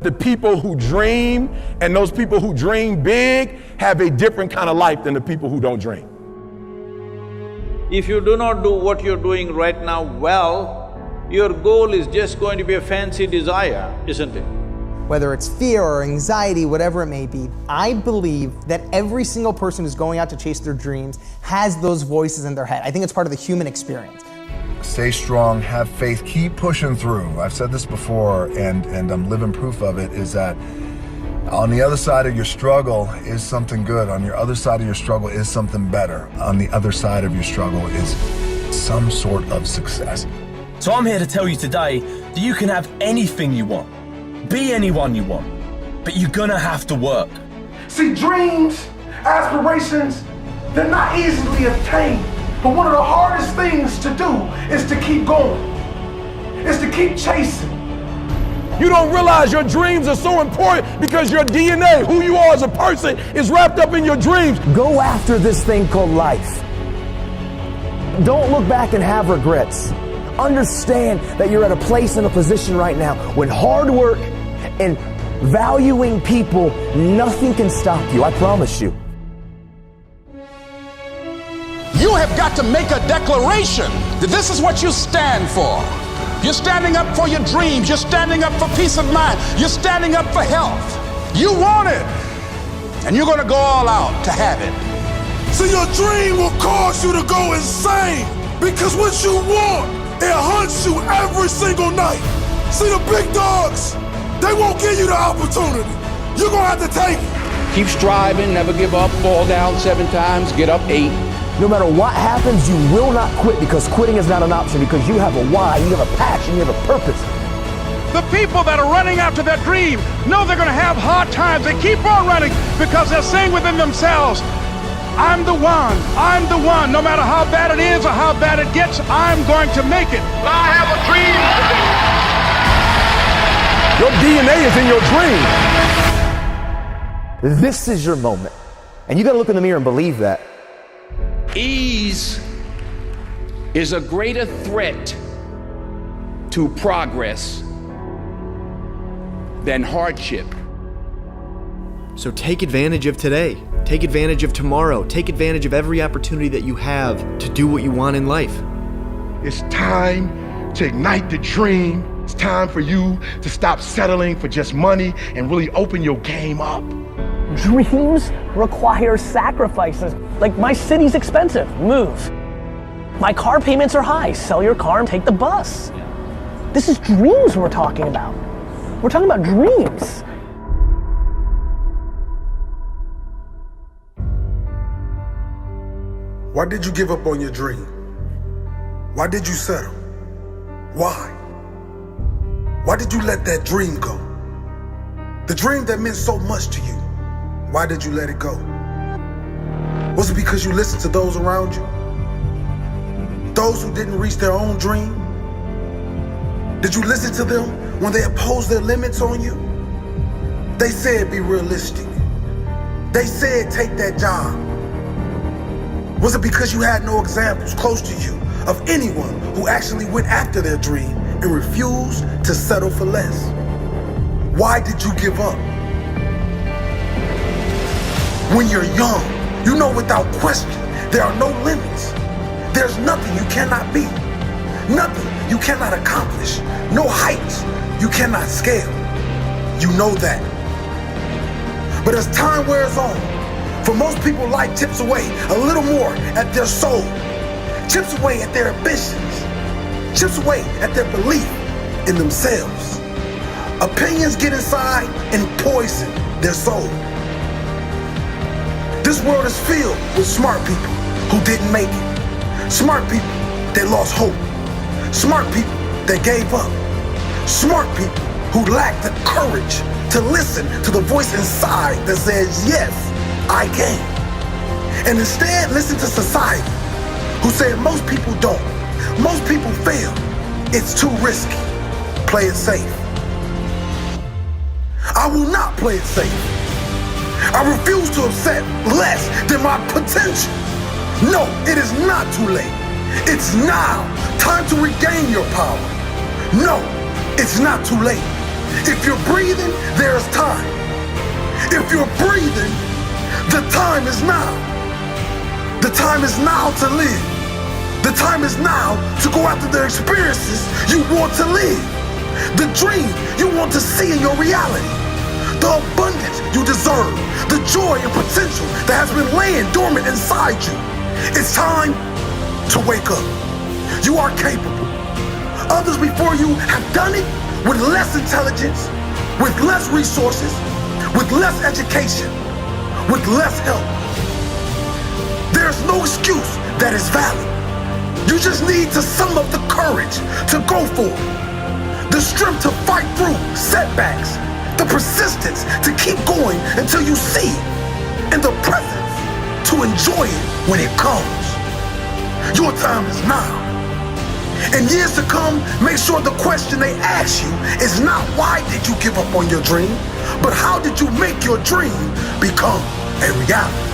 The people who dream and those people who dream big have a different kind of life than the people who don't dream. If you do not do what you're doing right now well, your goal is just going to be a fancy desire, isn't it? Whether it's fear or anxiety, whatever it may be, I believe that every single person who's going out to chase their dreams has those voices in their head. I think it's part of the human experience. Stay strong, have faith, keep pushing through. I've said this before, and I'm living proof of it, is that on the other side of your struggle is something good. On your other side of your struggle is something better. On the other side of your struggle is some sort of success. So I'm here to tell you today that you can have anything you want, be anyone you want, but you're gonna have to work. See, dreams, aspirations, they're not easily obtained. But one of the hardest things to do is to keep going, is to keep chasing. You don't realize your dreams are so important because your DNA, who you are as a person, is wrapped up in your dreams. Go after this thing called life. Don't look back and have regrets. Understand that you're at a place and a position right now when hard work and valuing people, nothing can stop you, I promise you. You have got to make a declaration that this is what you stand for. You're standing up for your dreams. You're standing up for peace of mind. You're standing up for health. You want it, and you're going to go all out to have it. See, your dream will cause you to go insane because what you want, it hunts you every single night. See, the big dogs, they won't give you the opportunity. You're going to have to take it. Keep striving, never give up, fall down 7 times, get up 8. No matter what happens, you will not quit, because quitting is not an option, because you have a why, you have a passion, you have a purpose. The people that are running after their dream know they're going to have hard times. They keep on running because they're saying within themselves, I'm the one, no matter how bad it is or how bad it gets, I'm going to make it. I have a dream today. Your DNA is in your dream. This is your moment. And you gotta look in the mirror and believe that. Ease is a greater threat to progress than hardship. So take advantage of today. Take advantage of tomorrow. Take advantage of every opportunity that you have to do what you want in life. It's time to ignite the dream. It's time for you to stop settling for just money and really open your game up. Dreams require sacrifices. Like, my city's expensive, move. My car payments are high, sell your car and take the bus. This is dreams we're talking about. We're talking about dreams. Why did you give up on your dream? Why did you settle? Why? Why did you let that dream go? The dream that meant so much to you, why did you let it go? Was it because you listened to those around you? Those who didn't reach their own dream? Did you listen to them when they imposed their limits on you? They said be realistic. They said take that job. Was it because you had no examples close to you of anyone who actually went after their dream and refused to settle for less? Why did you give up? When you're young, you know without question, there are no limits. There's nothing you cannot be, nothing you cannot accomplish, no heights you cannot scale. You know that. But as time wears on, for most people, life chips away a little more at their soul, chips away at their ambitions, chips away at their belief in themselves. Opinions get inside and poison their soul. This world is filled with smart people who didn't make it. Smart people that lost hope. Smart people that gave up. Smart people who lacked the courage to listen to the voice inside that says, yes, I can. And instead listen to society, who said most people don't. Most people fail. It's too risky. Play it safe. I will not play it safe. I refuse to accept less than my potential. No, it is not too late. It's now. Time to regain your power. No, it's not too late. If you're breathing, there's time. If you're breathing, the time is now. The time is now to live. The time is now to go after the experiences you want to live. The dream you want to see in your reality. The abundance you deserve. The joy and potential that has been laying dormant inside you. It's time to wake up. You are capable. Others before you have done it with less intelligence, with less resources, with less education, with less help. There's no excuse that is valid. You just need to sum up the courage to go for it, the strength to fight through setbacks, the persistence to keep going until you see it, and the presence to enjoy it when it comes. Your time is now. In years to come, make sure the question they ask you is not why did you give up on your dream, but how did you make your dream become a reality?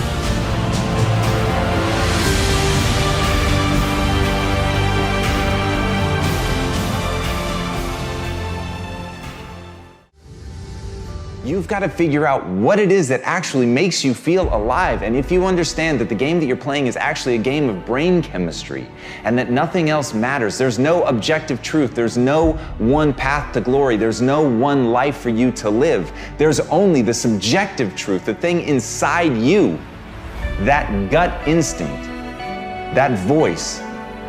You've got to figure out what it is that actually makes you feel alive. And if you understand that the game that you're playing is actually a game of brain chemistry and that nothing else matters, there's no objective truth, there's no one path to glory, there's no one life for you to live. There's only the subjective truth, the thing inside you, that gut instinct, that voice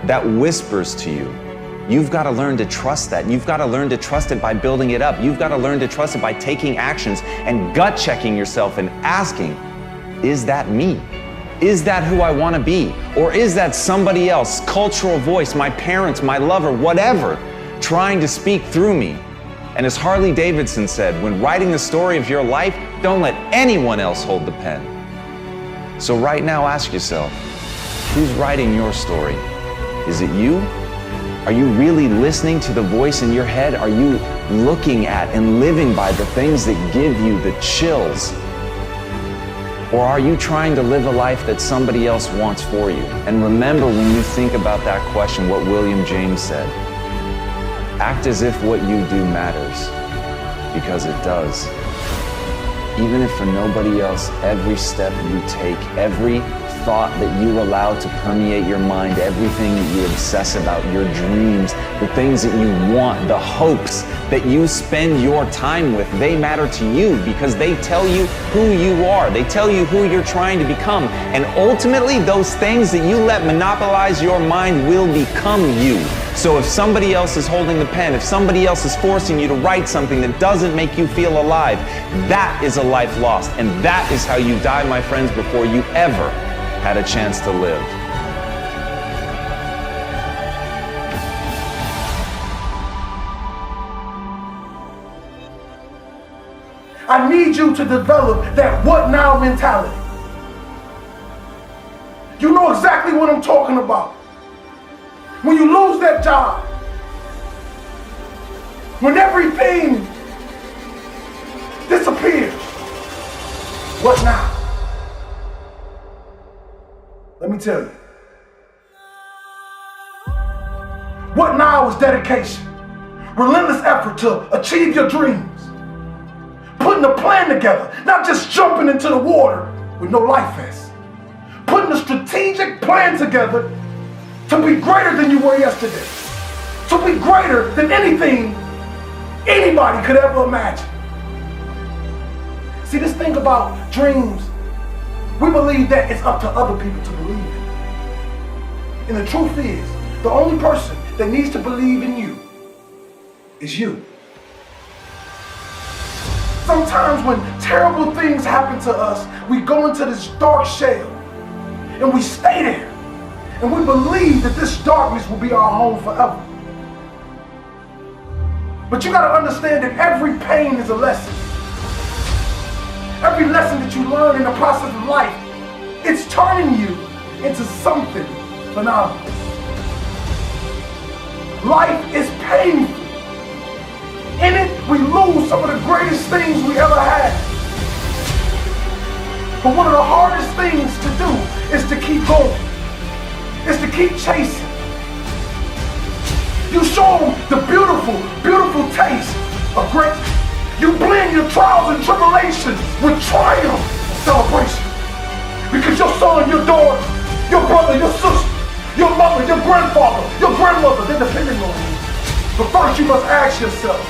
that whispers to you. You've got to learn to trust that. You've got to learn to trust it by building it up. You've got to learn to trust it by taking actions and gut checking yourself and asking, is that me? Is that who I want to be? Or is that somebody else, cultural voice, my parents, my lover, whatever, trying to speak through me? And as Harley Davidson said, when writing the story of your life, don't let anyone else hold the pen. So right now, ask yourself, who's writing your story? Is it you? Are you really listening to the voice in your head? Are you looking at and living by the things that give you the chills? Or are you trying to live a life that somebody else wants for you? And remember, when you think about that question, what William James said, act as if what you do matters, because it does. Even if for nobody else, every step you take, every thought that you allow to permeate your mind, everything that you obsess about, your dreams, the things that you want, the hopes that you spend your time with, they matter to you because they tell you who you are. They tell you who you're trying to become. And ultimately, those things that you let monopolize your mind will become you. So if somebody else is holding the pen, if somebody else is forcing you to write something that doesn't make you feel alive, that is a life lost. And that is how you die, my friends, before you ever had a chance to live. I need you to develop that what now mentality. You know exactly what I'm talking about. When you lose that job, when everything disappears, what now? Let me tell you. What now is dedication, relentless effort to achieve your dreams, putting a plan together, not just jumping into the water with no life vest, putting a strategic plan together to be greater than you were yesterday, to be greater than anything anybody could ever imagine. See, this thing about dreams, we believe that it's up to other people to believe in. And the truth is, the only person that needs to believe in you is you. Sometimes when terrible things happen to us, we go into this dark shell and we stay there. And we believe that this darkness will be our home forever. But you gotta understand that every pain is a lesson. Every lesson that you learn in the process of life, it's turning you into something phenomenal. Life is painful. In it, we lose some of the greatest things we ever had. But one of the hardest things to do is to keep going. Is to keep chasing. You show them the beautiful, beautiful taste of greatness. You blend your trials and tribulations with triumph and celebration. Because your son, your daughter, your brother, your sister, your mother, your grandfather, your grandmother, they're depending on you. But first you must ask yourself,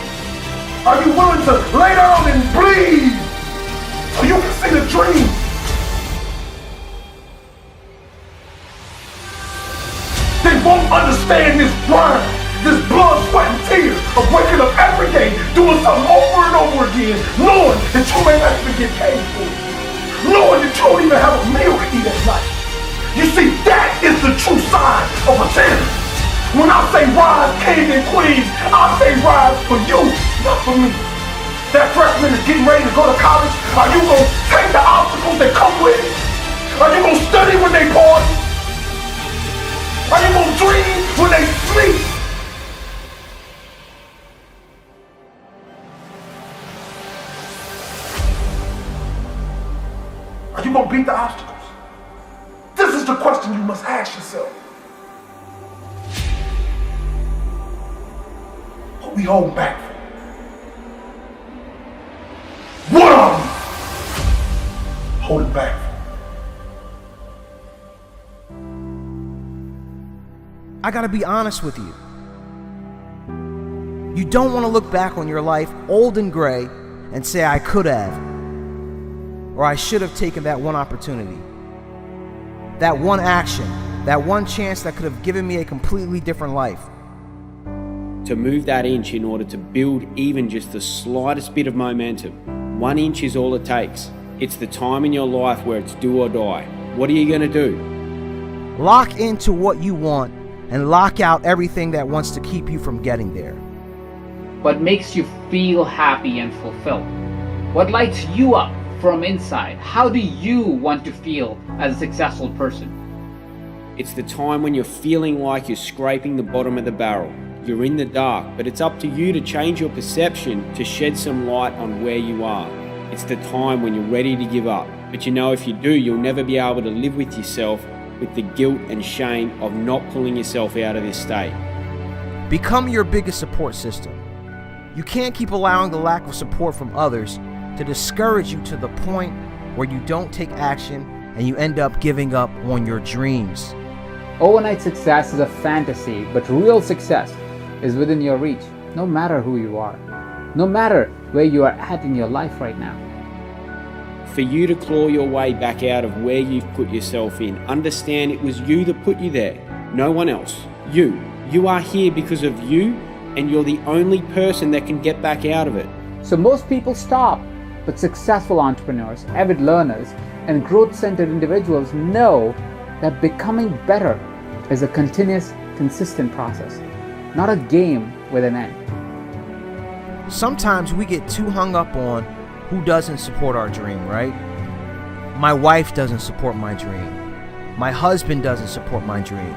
are you willing to lay down and bleed so you can see the dream? They won't understand this grind, this blood, sweat, and tears of waking up every day, doing something over and over again, knowing that you may not even get paid for it, knowing that you don't even have a meal to eat at night. You see, that is the true sign of a champion. When I say rise, kings and queens, I say rise for you, not for me. That freshman is getting ready to go to college. Are you going to take the obstacles that come with it? Are you going to study when they party? Are you going to dream when they sleep? Are you going to beat the obstacles? This is the question you must ask yourself. What we hold back from? What are we holding back from? I gotta be honest with you. You don't want to look back on your life old and gray and say, I could have, or I should have taken that one opportunity, that one action, that one chance that could have given me a completely different life. To move that inch in order to build even just the slightest bit of momentum, 1 inch is all it takes. It's the time in your life where it's do or die. What are you going to do? Lock into what you want and lock out everything that wants to keep you from getting there. What makes you feel happy and fulfilled? What lights you up from inside? How do you want to feel as a successful person? It's the time when you're feeling like you're scraping the bottom of the barrel. You're in the dark, but it's up to you to change your perception to shed some light on where you are. It's the time when you're ready to give up. But you know, if you do, you'll never be able to live with yourself with the guilt and shame of not pulling yourself out of this state. Become your biggest support system. You can't keep allowing the lack of support from others to discourage you to the point where you don't take action and you end up giving up on your dreams. Overnight success is a fantasy, but real success is within your reach, no matter who you are, no matter where you are at in your life right now. For you to claw your way back out of where you've put yourself in, understand it was you that put you there, no one else. You. You are here because of you, and you're the only person that can get back out of it. So most people stop, but successful entrepreneurs, avid learners, and growth-centered individuals know that becoming better is a continuous, consistent process, not a game with an end. Sometimes we get too hung up on who doesn't support our dream, right? My wife doesn't support my dream. My husband doesn't support my dream.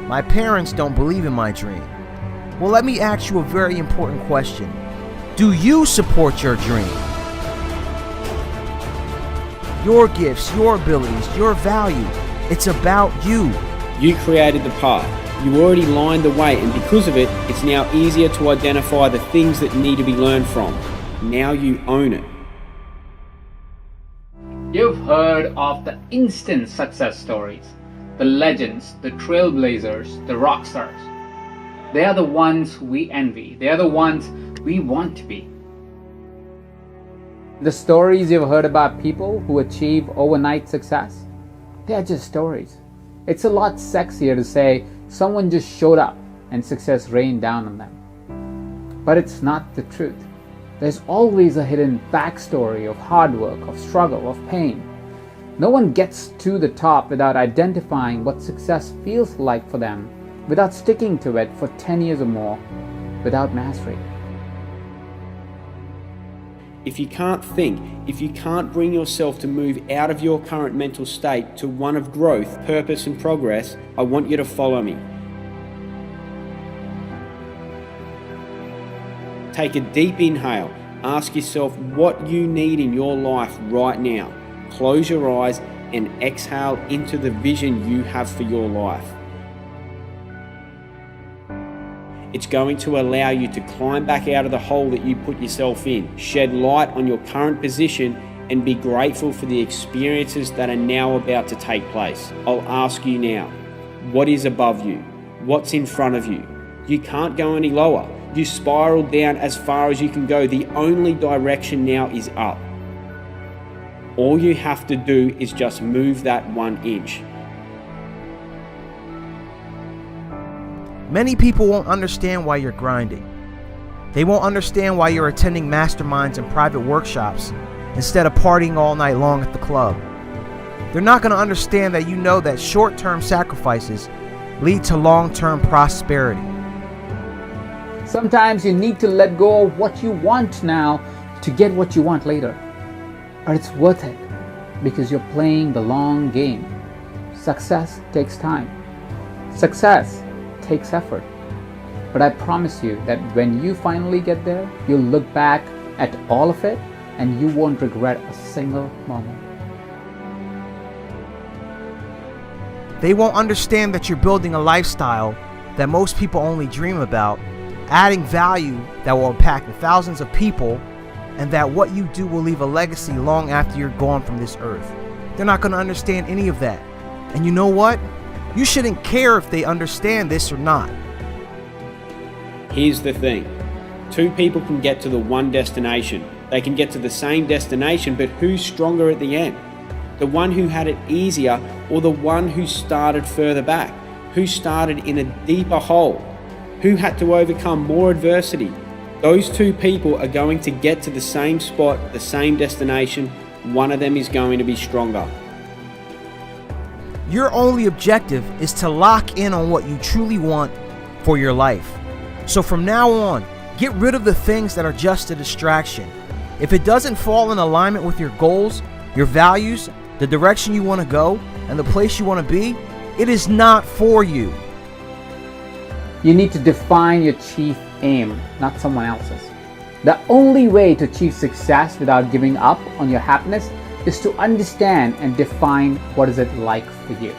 My parents don't believe in my dream. Well, let me ask you a very important question. Do you support your dream? Your gifts, your abilities, your value. It's about you. You created the path. You already lined the way, and because of it, it's now easier to identify the things that need to be learned from. Now you own it. You've heard of the instant success stories, the legends, the trailblazers, the rock stars. They are the ones we envy. They are the ones we want to be. The stories you've heard about people who achieve overnight success, they are just stories. It's a lot sexier to say someone just showed up and success rained down on them. But it's not the truth. There's always a hidden backstory of hard work, of struggle, of pain. No one gets to the top without identifying what success feels like for them, without sticking to it for 10 years or more, without mastery. If you can't think, if you can't bring yourself to move out of your current mental state to one of growth, purpose, and progress, I want you to follow me. Take a deep inhale. Ask yourself what you need in your life right now. Close your eyes and exhale into the vision you have for your life. It's going to allow you to climb back out of the hole that you put yourself in, shed light on your current position, and be grateful for the experiences that are now about to take place. I'll ask you now, what is above you? What's in front of you? You can't go any lower. You spiraled down as far as you can go. The only direction now is up. All you have to do is just move that 1 inch. Many people won't understand why you're grinding. They won't understand why you're attending masterminds and private workshops instead of partying all night long at the club. They're not going to understand that you know that short-term sacrifices lead to long-term prosperity. Sometimes you need to let go of what you want now to get what you want later. But it's worth it because you're playing the long game. Success takes time. Success takes effort. But I promise you that when you finally get there, you'll look back at all of it and you won't regret a single moment. They won't understand that you're building a lifestyle that most people only dream about, adding value that will impact thousands of people, and that what you do will leave a legacy long after you're gone from this earth. They're not going to understand any of that. And you know what? You shouldn't care if they understand this or not. Here's the thing. 2 people can get to the one destination. They can get to the same destination, but who's stronger at the end? The one who had it easier or the one who started further back? Who started in a deeper hole? Who had to overcome more adversity? Those 2 people are going to get to the same spot, the same destination. One of them is going to be stronger. Your only objective is to lock in on what you truly want for your life. So from now on, get rid of the things that are just a distraction. If it doesn't fall in alignment with your goals, your values, the direction you want to go, and the place you want to be, it is not for you. You need to define your chief aim, not someone else's. The only way to achieve success without giving up on your happiness is to understand and define what is it like for you.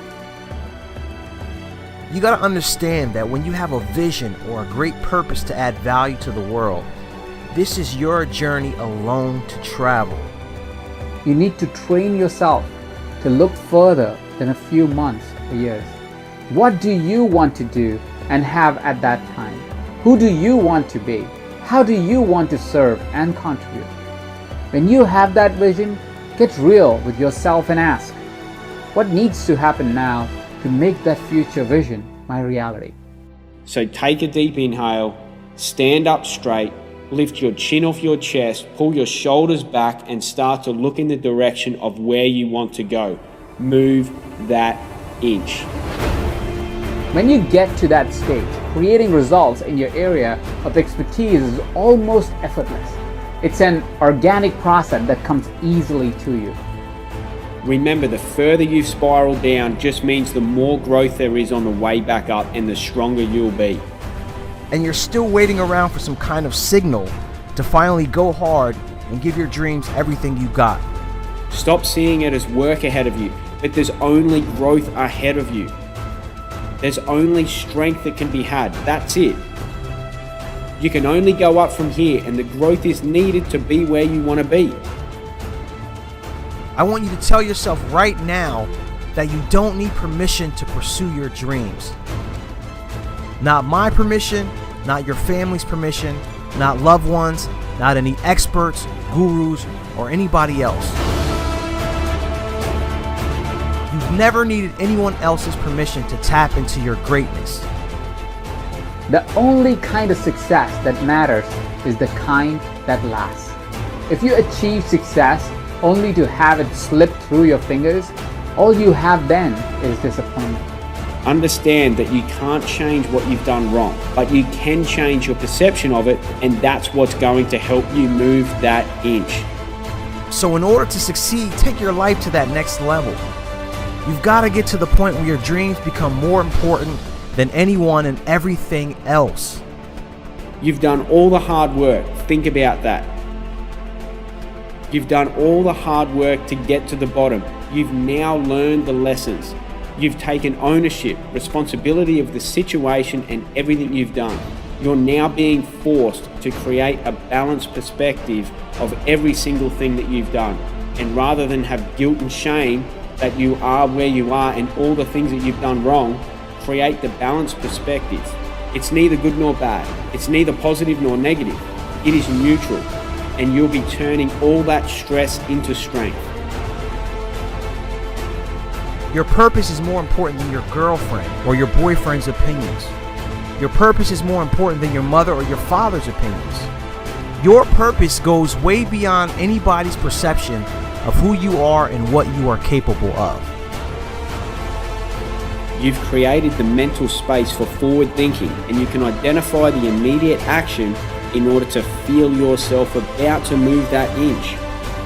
You got to understand that when you have a vision or a great purpose to add value to the world, this is your journey alone to travel. You need to train yourself to look further than a few months or years. What do you want to do and have at that time? Who do you want to be? How do you want to serve and contribute? When you have that vision, get real with yourself and ask, what needs to happen now to make that future vision my reality? So take a deep inhale, stand up straight, lift your chin off your chest, pull your shoulders back and start to look in the direction of where you want to go. Move that inch. When you get to that stage, creating results in your area of expertise is almost effortless. It's an organic process that comes easily to you. Remember, the further you've spiraled down just means the more growth there is on the way back up and the stronger you'll be. And you're still waiting around for some kind of signal to finally go hard and give your dreams everything you got. Stop seeing it as work ahead of you, but there's only growth ahead of you. There's only strength that can be had. That's it. You can only go up from here, and the growth is needed to be where you want to be. I want you to tell yourself right now that you don't need permission to pursue your dreams. Not my permission, not your family's permission, not loved ones, not any experts, gurus, or anybody else. You've never needed anyone else's permission to tap into your greatness. The only kind of success that matters is the kind that lasts. If you achieve success only to have it slip through your fingers, all you have then is disappointment. Understand that you can't change what you've done wrong, but you can change your perception of it, and that's what's going to help you move that inch. So in order to succeed, take your life to that next level. You've got to get to the point where your dreams become more important than anyone and everything else. You've done all the hard work. Think about that. You've done all the hard work to get to the bottom. You've now learned the lessons. You've taken ownership, responsibility of the situation and everything you've done. You're now being forced to create a balanced perspective of every single thing that you've done. And rather than have guilt and shame that you are where you are and all the things that you've done wrong, create the balanced perspective. It's neither good nor bad. It's neither positive nor negative. It is neutral. And you'll be turning all that stress into strength. Your purpose is more important than your girlfriend or your boyfriend's opinions. Your purpose is more important than your mother or your father's opinions. Your purpose goes way beyond anybody's perception of who you are and what you are capable of. You've created the mental space for forward thinking, and you can identify the immediate action in order to feel yourself about to move that inch.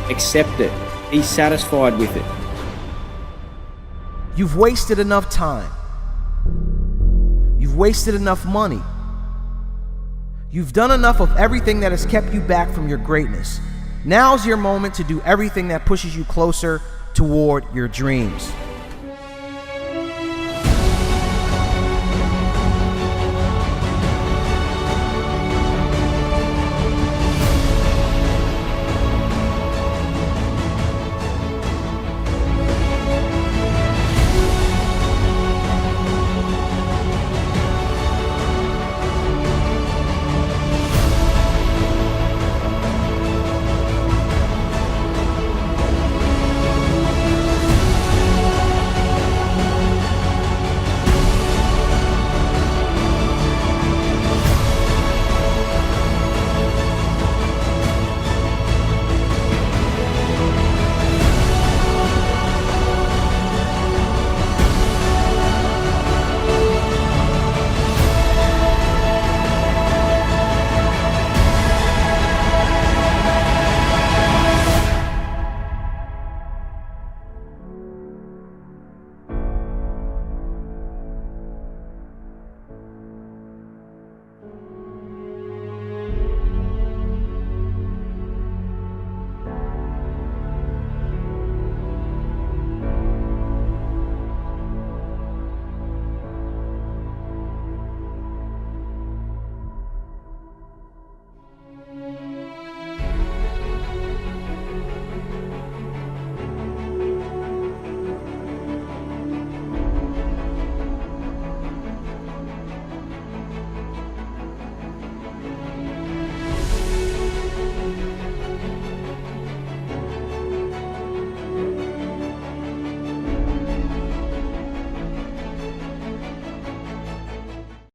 Accept it. Be satisfied with it. You've wasted enough time. You've wasted enough money. You've done enough of everything that has kept you back from your greatness. Now's your moment to do everything that pushes you closer toward your dreams.